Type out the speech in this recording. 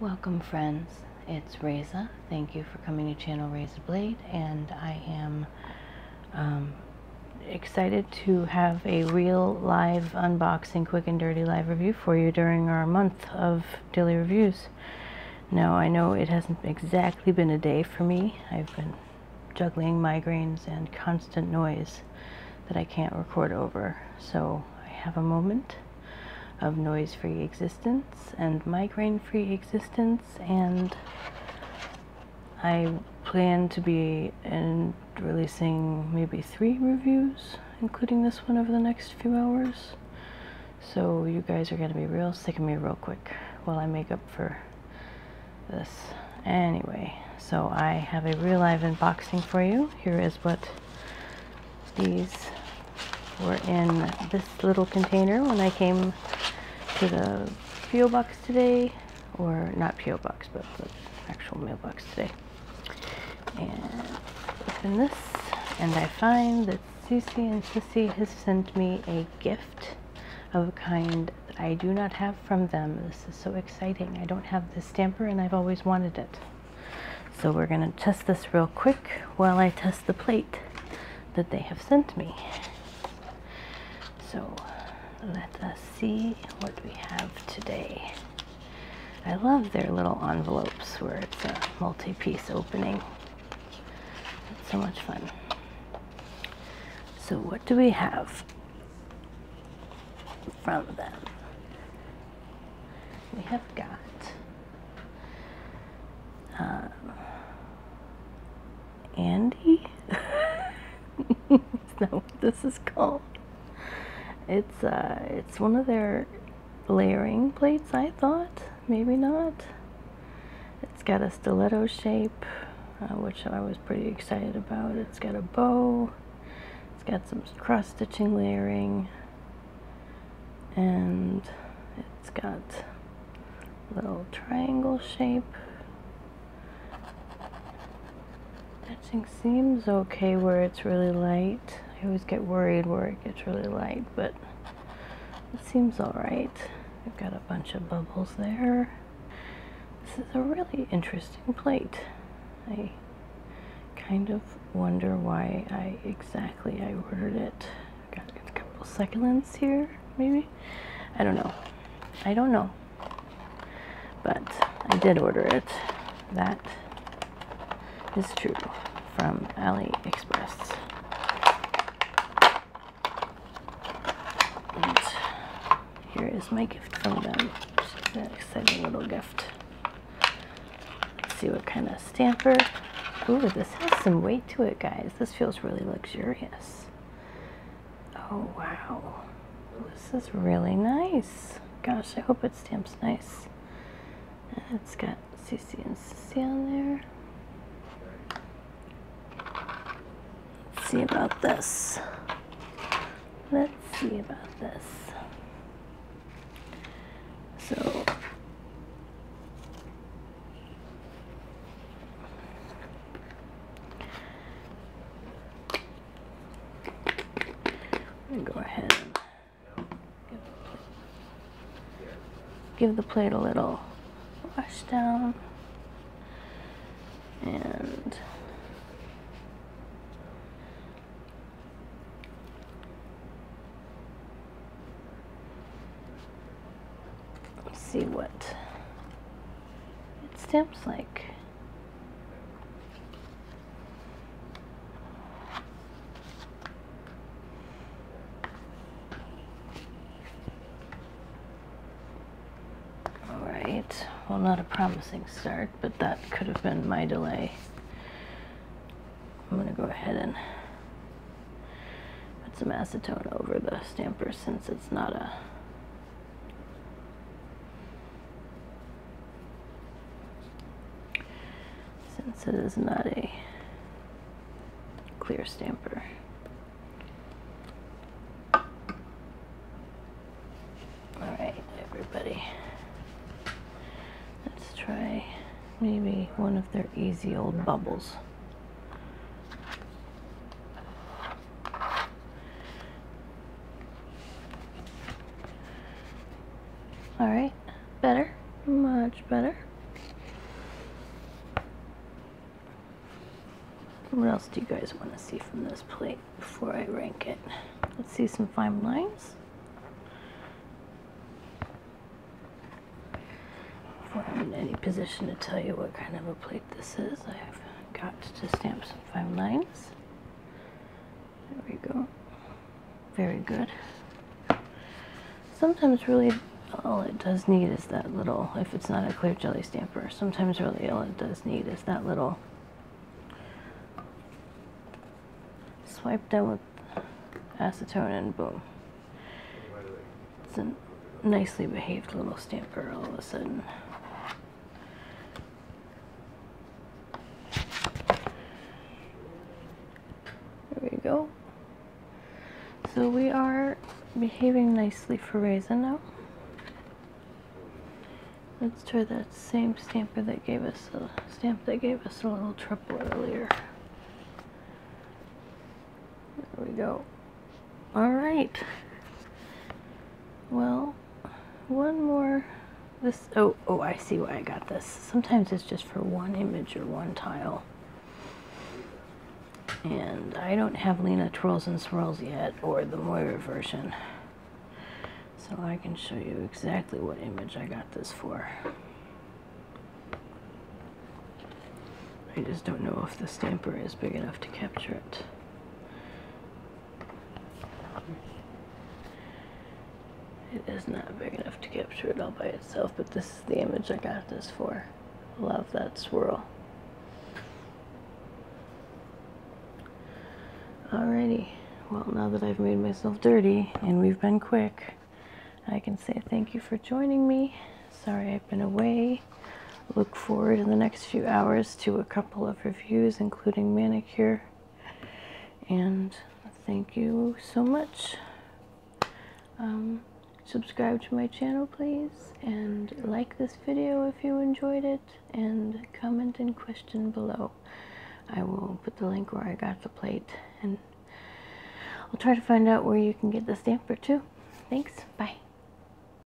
Welcome friends, it's Reza. Thank you for coming to channel Reza Blade, and I am excited to have a real live unboxing, quick and dirty live review for you during our month of daily reviews. Now I know it hasn't exactly been a day for me. I've been juggling migraines and constant noise that I can't record over, so I have a moment of noise-free existence and migraine-free existence, and I plan to be releasing maybe 3 reviews, including this one, over the next few hours. So you guys are going to be real sick of me real quick while I make up for this. Anyway, so I have a real live unboxing for you. Here is what these were in this little container when I came to the P.O. box today, or not P.O. box, but the actual mailbox today. And open this, and I find that Cici and Sisi has sent me a gift of a kind that I do not have from them. This is so exciting. I don't have this stamper, and I've always wanted it. So we're going to test this real quick while I test the plate that they have sent me. So let us see what we have today. I love their little envelopes where it's a multi-piece opening. It's so much fun. So what do we have from them? We have got Andy? Is that what this is called? It's one of their layering plates, I thought. Maybe not. It's got a stiletto shape, which I was pretty excited about. It's got a bow. It's got some cross-stitching layering. And it's got a little triangle shape. Stitching seems okay where it's really light. I always get worried where it gets really light, but it seems alright. We've got a bunch of bubbles there. This is a really interesting plate. I kind of wonder why I ordered it. Got a couple succulents here, maybe? I don't know. I don't know. But I did order it. That is true, from Ali Express. And here is my gift from them. It's an exciting little gift. Let's see what kind of stamper. Ooh, this has some weight to it, guys. This feels really luxurious. Oh, wow. This is really nice. Gosh, I hope it stamps nice. And it's got Cici and Sisi on there. Let's see about this. Let's see about this. So, I'm going to go ahead and give the plate a little wash down, and see what it stamps like. Alright, well, not a promising start, but that could have been my delay. I'm going to go ahead and put some acetone over the stamper since it's not a it is not a clear stamper. Alright, everybody. Let's try maybe one of their easy old bubbles. Alright, better, much better. What else do you guys want to see from this plate before I rank it? Let's see some fine lines. Before I'm in any position to tell you what kind of a plate this is, I've got to stamp some fine lines. There we go. Very good. Sometimes really all it does need is that little, if it's not a clear jelly stamper, sometimes really all it does need is that little swipe down with acetone and boom. It's a nicely behaved little stamper all of a sudden. There we go. So we are behaving nicely for raisin now. Let's try that same stamper that gave us a stamp that gave us a little trouble earlier. There we go. All right. Well, one more. This. Oh, I see why I got this. Sometimes it's just for one image or one tile. And I don't have Lena Twirls and Swirls yet, or the Moira version. So I can show you exactly what image I got this for. I just don't know if the stamper is big enough to capture it. It is not big enough to capture it all by itself, but this is the image I got this for. Love that swirl. Alrighty, well, now that I've made myself dirty and we've been quick, I can say thank you for joining me. Sorry I've been away. Look forward in the next few hours to a couple of reviews, including Manicure. And thank you so much. Subscribe to my channel, please, and like this video if you enjoyed it, and comment and question below. I will put the link where I got the plate, and I'll try to find out where you can get the stamper too. Thanks, bye.